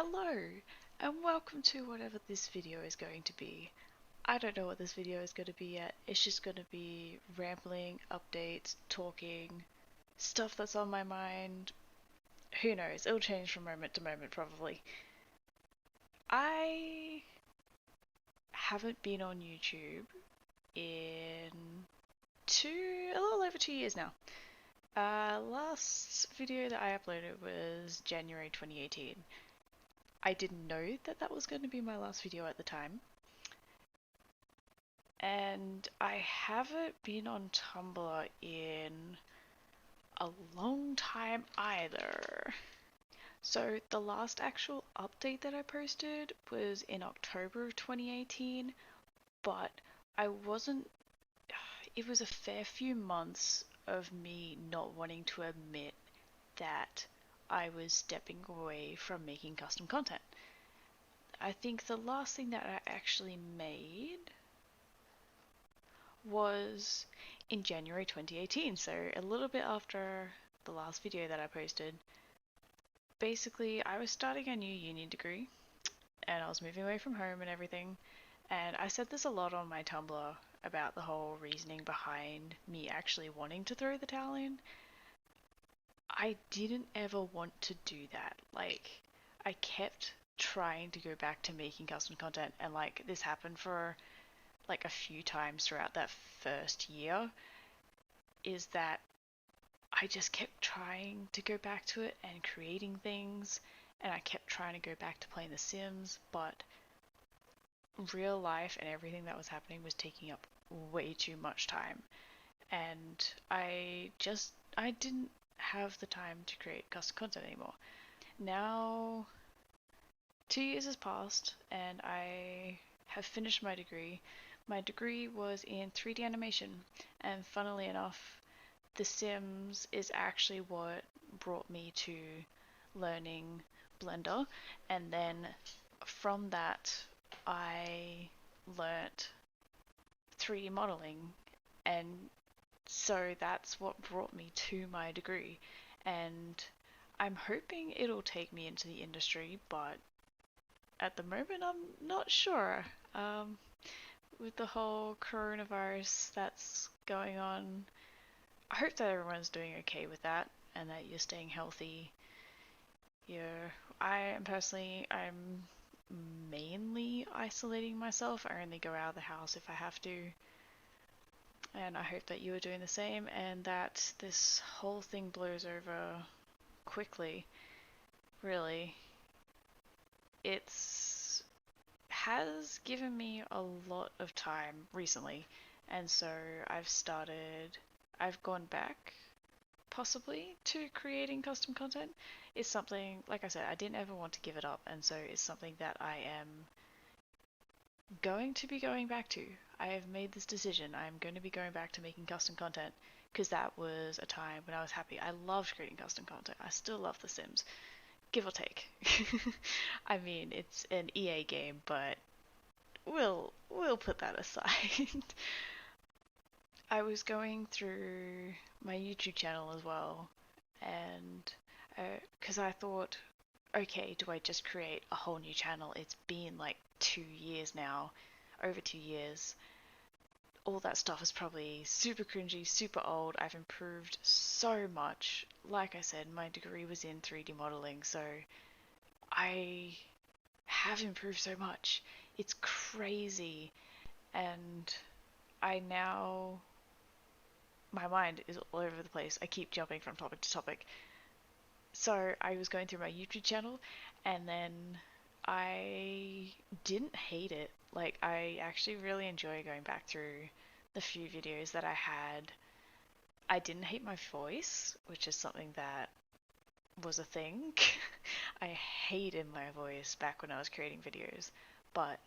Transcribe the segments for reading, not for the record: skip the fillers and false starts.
Hello, and welcome to whatever this video is going to be. I don't know what this video is going to be yet. It's just going to be rambling, updates, talking, stuff that's on my mind. Who knows? It'll change from moment to moment, probably. I haven't been on YouTube in a little over 2 years now. Last video that I uploaded was January 2018. I didn't know that that was going to be my last video at the time. And I haven't been on Tumblr in a long time either. So the last actual update that I posted was in October of 2018, but it was a fair few months of me not wanting to admit that I was stepping away from making custom content. I think the last thing that I actually made was in January 2018, so a little bit after the last video that I posted. Basically, I was starting a new uni degree and I was moving away from home and everything, and I said this a lot on my Tumblr about the whole reasoning behind me actually wanting to throw the towel in. I didn't ever want to do that. I kept trying to go back to making custom content, and this happened for a few times throughout that first year, is that I just kept trying to go back to it and creating things, and I kept trying to go back to playing The Sims, but real life and everything that was happening was taking up way too much time, and I didn't have the time to create custom content anymore. Now 2 years has passed and I have finished my degree. My degree was in 3D animation, and funnily enough, The Sims is actually what brought me to learning Blender, and then from that I learnt 3D modeling, and so that's what brought me to my degree. And I'm hoping it'll take me into the industry, but at the moment I'm not sure. With the whole coronavirus that's going on, I hope that everyone's doing okay with that and that you're staying healthy. Yeah, I'm mainly isolating myself. I only go out of the house if I have to. And I hope that you are doing the same and that this whole thing blows over quickly. Really. It's has given me a lot of time recently, and so I've gone back possibly to creating custom content. It's something, like I said, I didn't ever want to give it up, and so it's something that I am going to be going back to. I have made this decision. I'm going to be going back to making custom content because that was a time when I was happy. I loved creating custom content. I still love The Sims, give or take. I mean, it's an EA game, but we'll put that aside. I was going through my YouTube channel as well, and because I thought, okay, do I just create a whole new channel? It's been like 2 years now, over 2 years. All that stuff is probably super cringy, super old. I've improved so much. Like I said, my degree was in 3D modeling, so I have improved so much. It's crazy. And I now, my mind is all over the place. I keep jumping from topic to topic. So I was going through my YouTube channel, and then I didn't hate it. I actually really enjoy going back through the few videos that I had. I didn't hate my voice, which is something that was a thing. I hated my voice back when I was creating videos, but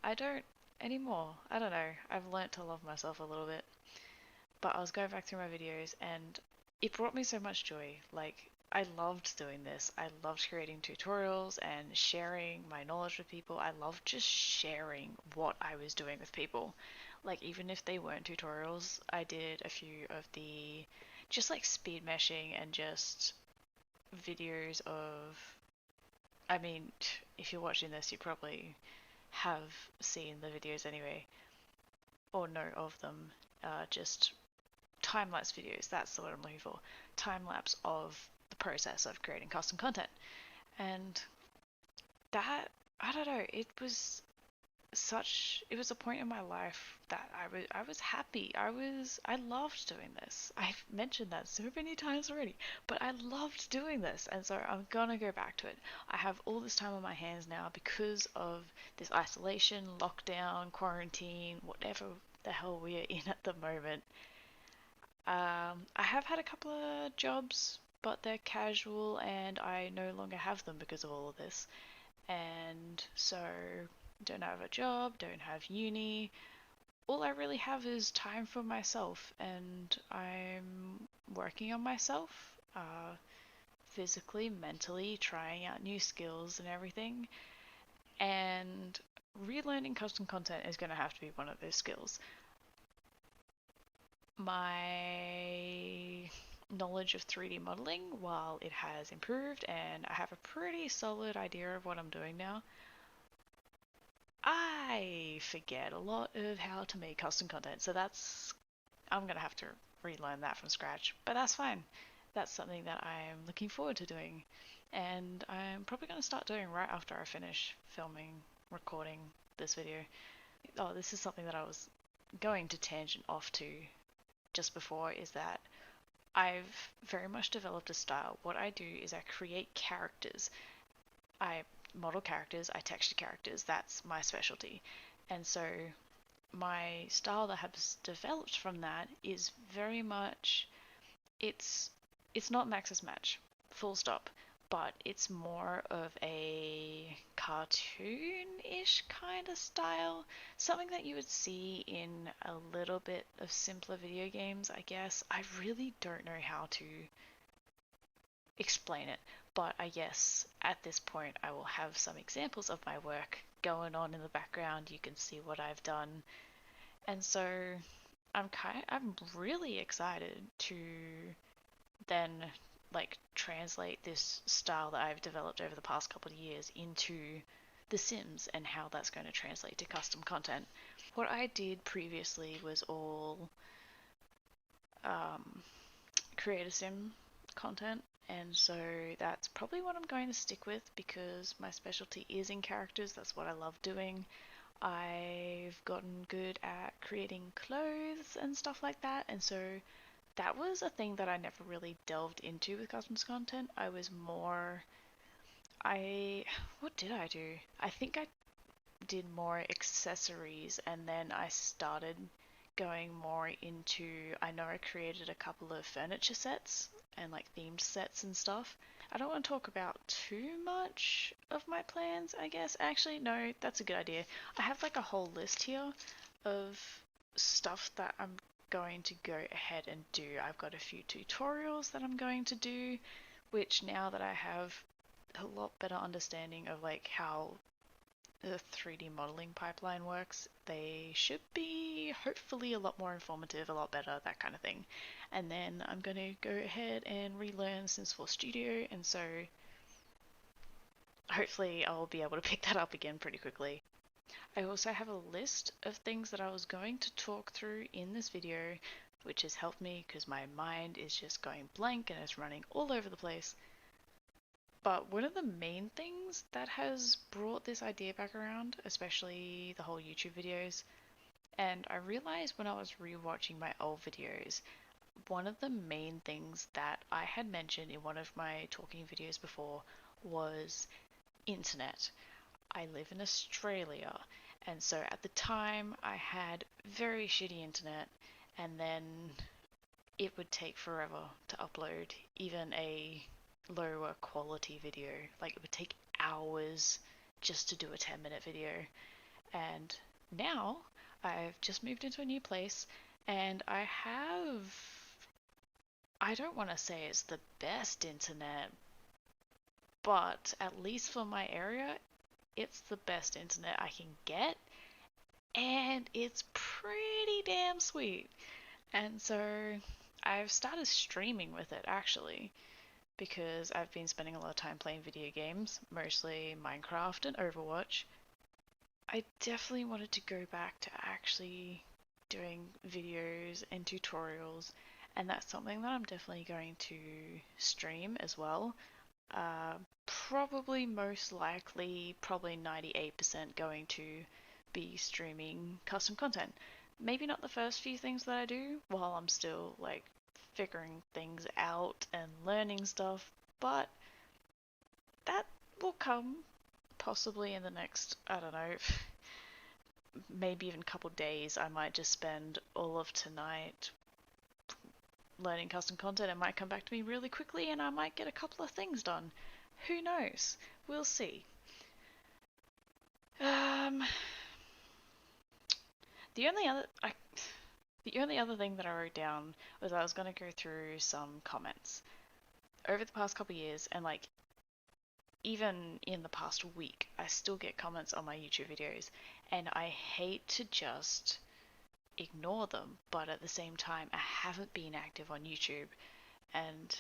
I don't anymore. I don't know. I've learnt to love myself a little bit. But I was going back through my videos and it brought me so much joy. I loved doing this. I loved creating tutorials and sharing my knowledge with people. I loved just sharing what I was doing with people. Even if they weren't tutorials, I did a few of the just speed meshing and just videos of I mean, if you're watching this, you probably have seen the videos anyway, or know of them. Just time-lapse videos, that's the word I'm looking for. Time-lapse of the process of creating custom content. And that, I don't know, it was a point in my life that I was happy. I loved doing this. I've mentioned that so many times already, but I loved doing this, and so I'm gonna go back to it. I have all this time on my hands now because of this isolation, lockdown, quarantine, whatever the hell we are in at the moment. I have had a couple of jobs, but they're casual and I no longer have them because of all of this. And so, don't have a job, don't have uni. All I really have is time for myself, and I'm working on myself, physically, mentally, trying out new skills and everything. And relearning custom content is going to have to be one of those skills. My knowledge of 3D modeling, while it has improved and I have a pretty solid idea of what I'm doing now, I forget a lot of how to make custom content. So I'm gonna have to relearn that from scratch, but that's fine. That's something that I'm looking forward to doing, and I'm probably gonna start doing right after I finish filming, recording this video. Oh, this is something that I was going to tangent off to just before, is that I've very much developed a style. What I do is I create characters. I model characters, I texture characters. That's my specialty. And so my style that has developed from that is very much, it's it's not Max's Match, full stop, but it's more of a cartoon-ish kind of style, something that you would see in a little bit of simpler video games, I guess. I really don't know how to explain it, but I guess at this point I will have some examples of my work going on in the background. You can see what I've done, and so I'm really excited to then like translate this style that I've developed over the past couple of years into The Sims and how that's going to translate to custom content. What I did previously was all um, create a sim content, and so that's probably what I'm going to stick with because my specialty is in characters. That's what I love doing. I've gotten good at creating clothes and stuff like that, and so that was a thing that I never really delved into with customs content. I was more, I, what did I do? I think I did more accessories, and then I started going more into, I know I created a couple of furniture sets and like themed sets and stuff. I don't want to talk about too much of my plans, I guess. Actually, no, that's a good idea. I have like a whole list here of stuff that I'm going to go ahead and do. I've got a few tutorials that I'm going to do, which now that I have a lot better understanding of like how the 3D modeling pipeline works, they should be hopefully a lot more informative, a lot better, that kind of thing. And then I'm going to go ahead and relearn Sims 4 Studio, and so hopefully I'll be able to pick that up again pretty quickly. I also have a list of things that I was going to talk through in this video, which has helped me because my mind is just going blank and it's running all over the place. But one of the main things that has brought this idea back around, especially the whole YouTube videos, and I realized when I was rewatching my old videos, one of the main things that I had mentioned in one of my talking videos before was internet. I live in Australia, and so at the time I had very shitty internet, and then it would take forever to upload even a lower quality video. Like it would take hours just to do a 10-minute video. And now I've just moved into a new place and I don't want to say it's the best internet, but at least for my area, it's the best internet I can get, and it's pretty damn sweet. And so I've started streaming with it actually. because I've been spending a lot of time playing video games, mostly Minecraft and Overwatch. I definitely wanted to go back to actually doing videos and tutorials, and that's something that I'm definitely going to stream as well. Uh, Probably most likely, probably 98% going to be streaming custom content. Maybe not the first few things that I do while I'm still like figuring things out and learning stuff, but that will come possibly in the next, I don't know, maybe even couple days. I might just spend all of tonight learning custom content. It might come back to me really quickly and I might get a couple of things done. Who knows? We'll see. Um, the only other the only other thing that I wrote down was I was going to go through some comments over the past couple of years, and like even in the past week, I still get comments on my YouTube videos, and I hate to just ignore them, but at the same time, I haven't been active on YouTube, and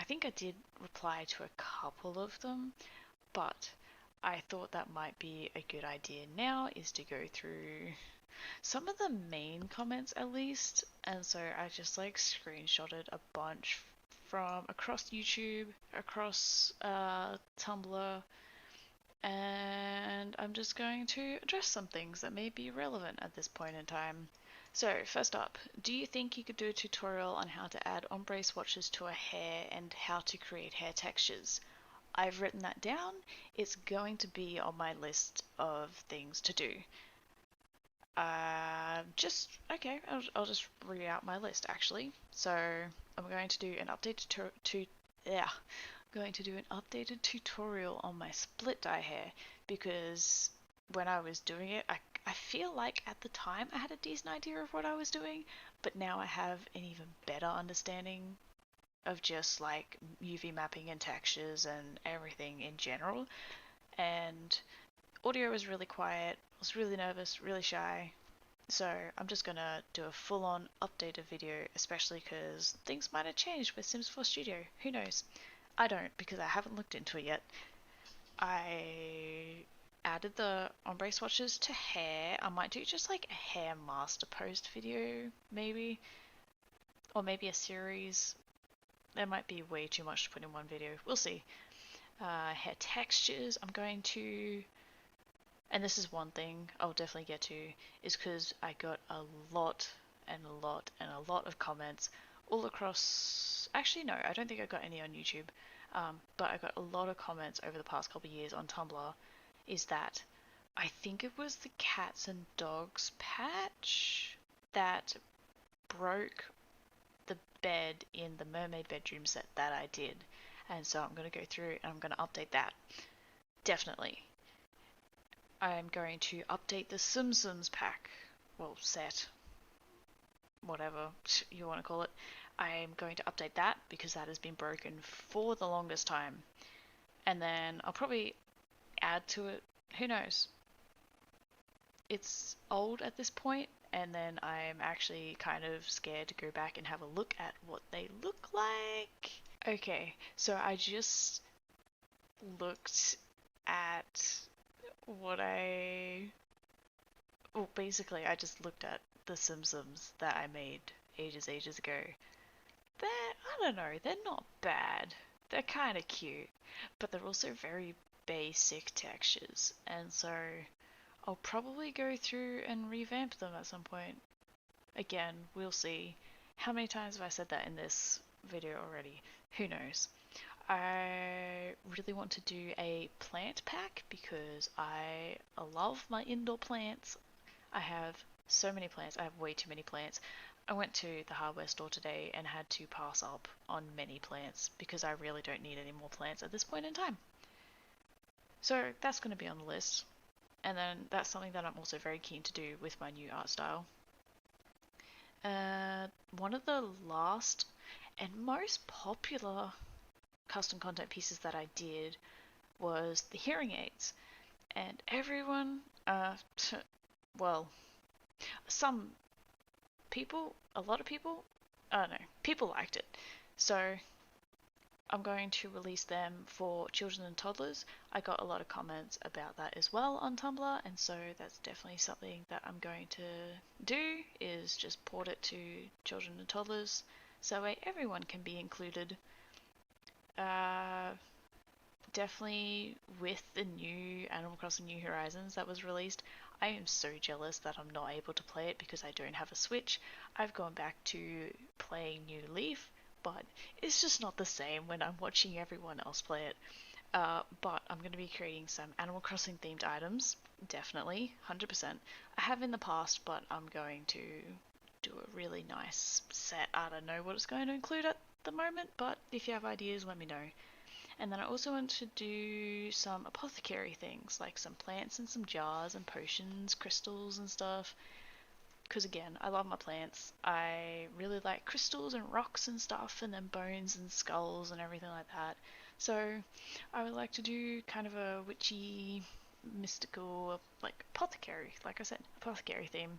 I think I did reply to a couple of them, but I thought that might be a good idea now is to go through some of the main comments at least, and so I just like screenshotted a bunch from across YouTube, across Tumblr, and I'm just going to address some things that may be relevant at this point in time. So, first up, do you think you could do a tutorial on how to add ombre swatches to a hair and how to create hair textures? I've written that down. It's going to be on my list of things to do. Okay, I'll just read out my list actually. So I'm going to do an updated tutorial on my split dye hair, because when I was doing it, I feel like at the time I had a decent idea of what I was doing, but now I have an even better understanding of just like UV mapping and textures and everything in general. And audio was really quiet. I was really nervous, really shy. So I'm just gonna do a full-on updated video, especially because things might have changed with Sims 4 Studio. Who knows? I don't, because I haven't looked into it yet. I added the ombre swatches to hair. I might do just like a hair master post video, maybe. Or maybe a series. That might be way too much to put in one video. We'll see. Hair textures, I'm going to, and this is one thing I'll definitely get to, is because I got a lot and a lot and a lot of comments all across. Actually, no, I don't think I got any on YouTube, but I got a lot of comments over the past couple of years on Tumblr. Is that I think it was the cats and dogs patch that broke the bed in the mermaid bedroom set that I did. And so I'm going to go through and I'm going to update that. Definitely. I'm going to update the Simpsons pack. Well, set. Whatever you want to call it. I'm going to update that because that has been broken for the longest time. And then I'll probably add to it. Who knows? It's old at this point, and then I'm actually kind of scared to go back and have a look at what they look like. Okay, so I just looked at what well, basically I just looked at the Simpsons that I made ages ago. I don't know, they're not bad. They're kind of cute, but they're also very basic textures, and so I'll probably go through and revamp them at some point. Again, we'll see. How many times have I said that in this video already? Who knows? I really want to do a plant pack because I love my indoor plants. I have so many plants. I have way too many plants. I went to the hardware store today and had to pass up on many plants because I really don't need any more plants at this point in time. So that's going to be on the list. And then that's something that I'm also very keen to do with my new art style. One of the last and most popular custom content pieces that I did was the hearing aids. And everyone, well, some people, a lot of people, I don't know, people liked it. So I'm going to release them for children and toddlers. I got a lot of comments about that as well on Tumblr, and so that's definitely something that I'm going to do, is just port it to children and toddlers, so everyone can be included. Uh, Definitely with the new Animal Crossing New Horizons that was released, I am so jealous that I'm not able to play it because I don't have a Switch. I've gone back to playing New Leaf, but it's just not the same when I'm watching everyone else play it. But I'm going to be creating some Animal Crossing themed items, definitely, 100%. I have in the past, but I'm going to do a really nice set. I don't know what it's going to include at the moment, but if you have ideas, let me know. And then I also want to do some apothecary things, like some plants and some jars and potions, crystals and stuff. Because again, I love my plants. I really like crystals and rocks and stuff, and then bones and skulls and everything like that. So I would like to do kind of a witchy, mystical, like apothecary, like I said, apothecary theme.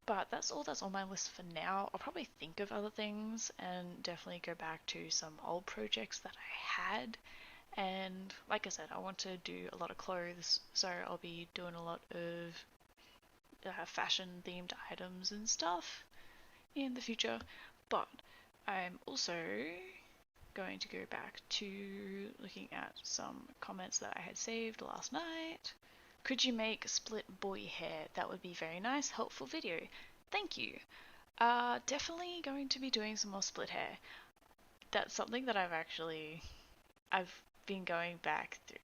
But that's all that's on my list for now. I'll probably think of other things and definitely go back to some old projects that I had. And like I said, I want to do a lot of clothes, so I'll be doing a lot of fashion themed items and stuff in the future. But I'm also going to go back to looking at some comments that I had saved last night. Could you make split boy hair? That would be very nice, helpful video. Thank you. Definitely going to be doing some more split hair. That's something that I've been going back through.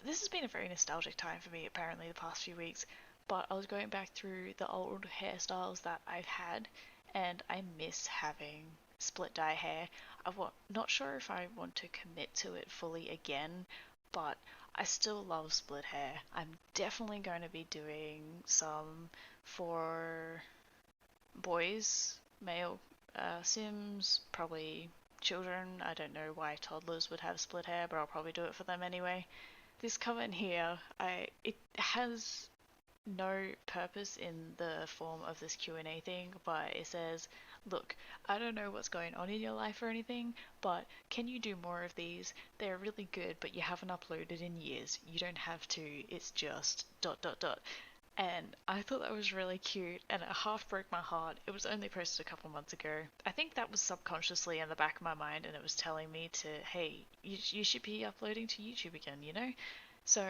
This has been a very nostalgic time for me, apparently, the past few weeks. But I was going back through the old hairstyles that I've had, and I miss having split dye hair. Not sure if I want to commit to it fully again, but I still love split hair. I'm definitely going to be doing some for boys, male Sims, probably children. I don't know why toddlers would have split hair, but I'll probably do it for them anyway. This comment here, it has no purpose in the form of this Q&A thing, but it says, look, I don't know what's going on in your life or anything, but can you do more of these? They're really good, but you haven't uploaded in years. You don't have to, it's just ... And I thought that was really cute, and it half broke my heart. It was only posted a couple months ago. I think that was subconsciously in the back of my mind, and it was telling me to, hey, you should be uploading to YouTube again, you know? So,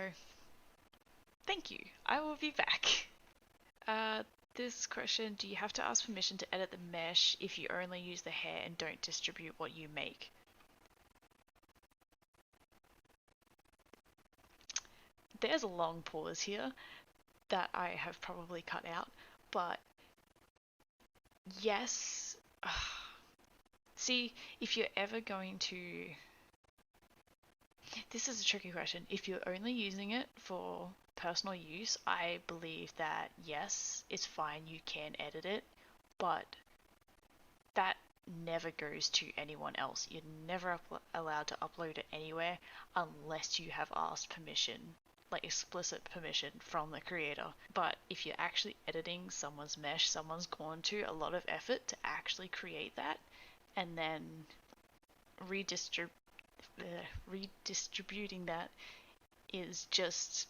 thank you. I will be back. This question, do you have to ask permission to edit the mesh if you only use the hair and don't distribute what you make? There's a long pause here that I have probably cut out, but yes. See, if you're ever going to... This is a tricky question. If you're only using it for personal use, I believe that yes, it's fine, you can edit it, but that never goes to anyone else. You're never allowed to upload it anywhere unless you have asked permission, like explicit permission from the creator. But if you're actually editing someone's mesh, someone's gone to a lot of effort to actually create that, and then redistributing that is just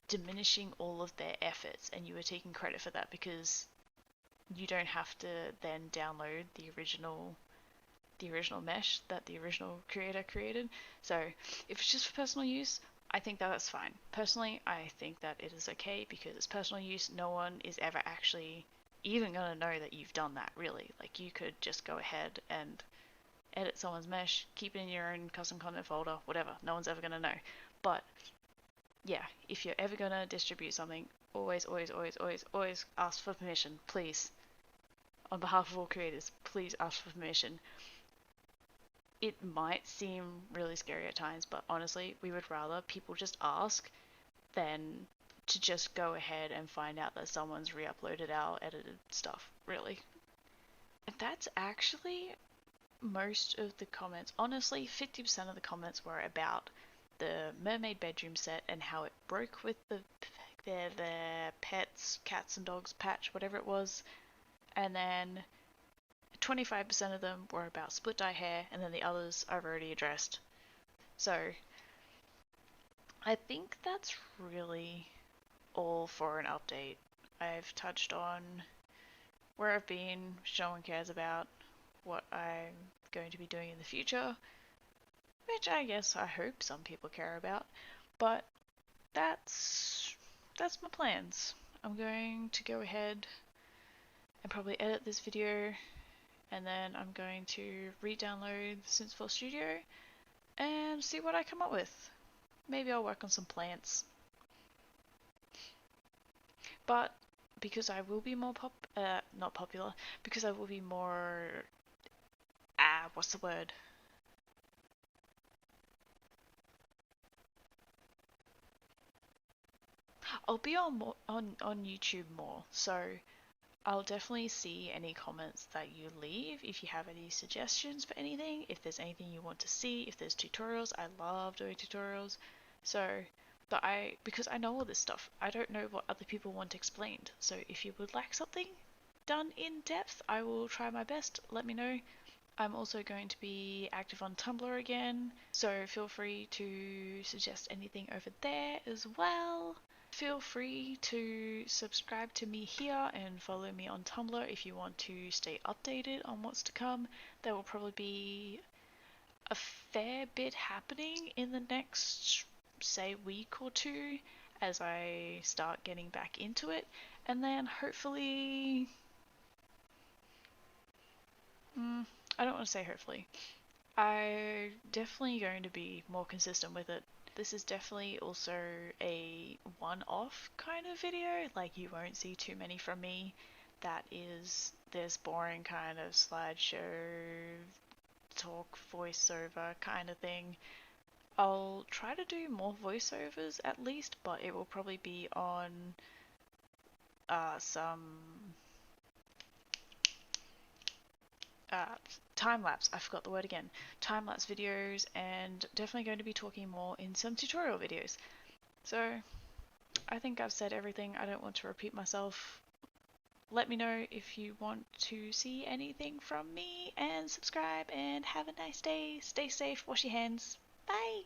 diminishing all of their efforts, and you are taking credit for that because you don't have to then download the original mesh that the original creator created. So if it's just for personal use, I think that that's fine. Personally, I think that it is okay because it's personal use. No one is ever actually even gonna know that you've done that, really. Like, you could just go ahead and edit someone's mesh, keep it in your own custom content folder, whatever. No one's ever gonna know. But yeah, if you're ever gonna distribute something, always, always, always, always, always ask for permission, please. On behalf of all creators, please ask for permission. It might seem really scary at times, but honestly, we would rather people just ask than to just go ahead and find out that someone's re-uploaded our edited stuff, really. And that's actually most of the comments. Honestly, 50% of the comments were about the mermaid bedroom set and how it broke with the pets, cats and dogs patch, whatever it was. And then 25% of them were about split dye hair, and then the others I've already addressed. So I think that's really all for an update. I've touched on where I've been, which no one cares about, what I'm going to be doing in the future, which I guess I hope some people care about, but that's my plans. I'm going to go ahead and probably edit this video, and then I'm going to re-download the Synthfil Studio and see what I come up with. Maybe I'll work on some plants. But because I will be more not popular, because I will be more, what's the word? I'll be on YouTube more, so I'll definitely see any comments that you leave. If you have any suggestions for anything, if there's anything you want to see, if there's tutorials, I love doing tutorials. So, but because I know all this stuff, I don't know what other people want explained. So if you would like something done in depth, I will try my best. Let me know. I'm also going to be active on Tumblr again, so feel free to suggest anything over there as well. Feel free to subscribe to me here and follow me on Tumblr if you want to stay updated on what's to come. There will probably be a fair bit happening in the next, say, week or two as I start getting back into it, and then hopefully I don't want to say hopefully. I'm definitely going to be more consistent with it. This is definitely also a one-off kind of video, like you won't see too many from me. That is this boring kind of slideshow, talk, voiceover kind of thing. I'll try to do more voiceovers at least, but it will probably be on some time-lapse, I forgot the word again, time-lapse videos, and definitely going to be talking more in some tutorial videos. So I think I've said everything. I don't want to repeat myself. Let me know if you want to see anything from me, and subscribe, and have a nice day. Stay safe, wash your hands. Bye!